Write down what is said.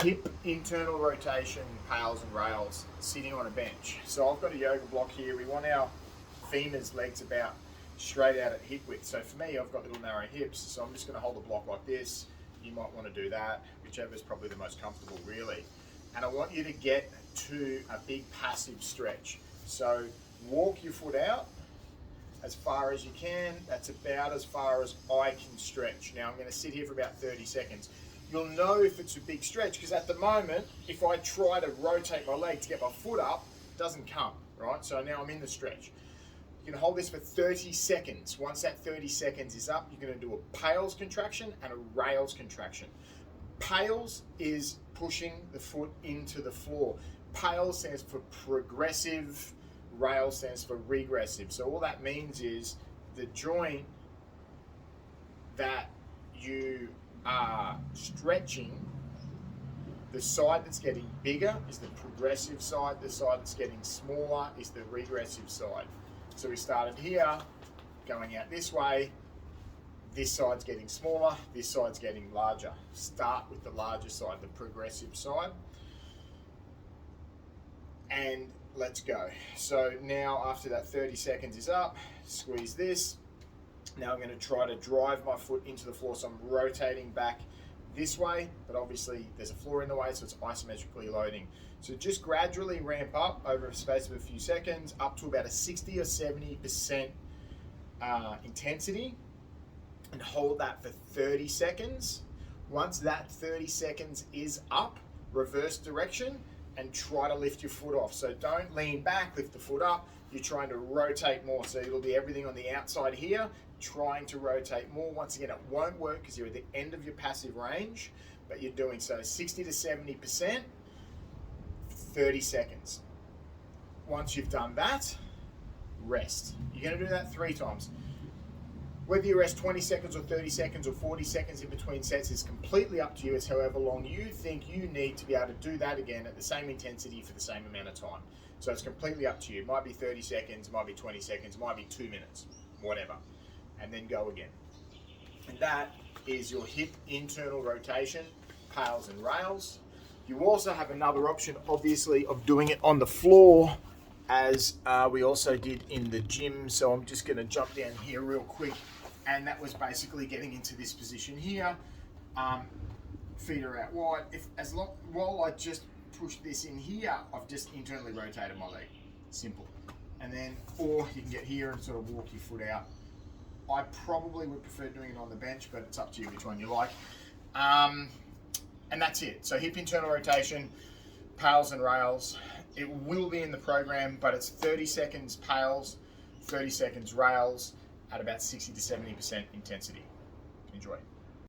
hip internal rotation, PAILs and rails, sitting on a bench. So I've got a yoga block here. We want our femurs legs about straight out at hip width. So for me, I've got little narrow hips, so I'm just going to hold the block like this. You might want to do that, whichever is probably the most comfortable, really. And I want you to get to a big passive stretch. So walk your foot out as far as you can. That's about as far as I can stretch. Now I'm going to sit here for about 30 seconds. You'll know if it's a big stretch because at the moment, if I try to rotate my leg to get my foot up, it doesn't come, right? So now I'm in the stretch. You can hold this for 30 seconds. Once that 30 seconds is up, you're going to do a PAILs contraction and a rails contraction. PAILs is pushing the foot into the floor. PAILs stands for progressive, rails stands for regressive. So all that means is the joint that you are stretching, the side that's getting bigger is the progressive side, the side that's getting smaller is the regressive side. So we started here, going out this way, this side's getting smaller, this side's getting larger. Start with the larger side, the progressive side, and let's go. So now after that 30 seconds is up, squeeze this. Now I'm going to try to drive my foot into the floor, so I'm rotating back this way, but obviously there's a floor in the way, so it's isometrically loading. So just gradually ramp up over a space of a few seconds, up to about a 60 or 70% intensity, and hold that for 30 seconds. Once that 30 seconds is up, reverse direction, and try to lift your foot off. So don't lean back, lift the foot up. You're trying to rotate more. So it'll be everything on the outside here, trying to rotate more. Once again, it won't work because you're at the end of your passive range, but you're doing so 60 to 70%, 30 seconds. Once you've done that, rest. You're going to do that 3 times. Whether you rest 20 seconds or 30 seconds or 40 seconds in between sets is completely up to you. It's however long you think you need to be able to do that again at the same intensity for the same amount of time. So it's completely up to you. It might be 30 seconds, it might be 20 seconds, it might be 2 minutes, whatever. And then go again. And that is your hip internal rotation, PAILs and rails. You also have another option, obviously, of doing it on the floor, as we also did in the gym. So I'm just going to jump down here real quick, and that was basically getting into this position here. Feet are out wide. While I just push this in here, I've just internally rotated my leg. Simple. And then, or you can get here and sort of walk your foot out. I probably would prefer doing it on the bench, but it's up to you which one you like. And that's it. So hip internal rotation, PAILs and rails. It will be in the program, but it's 30 seconds PAILs, 30 seconds rails at about 60 to 70% intensity. Enjoy.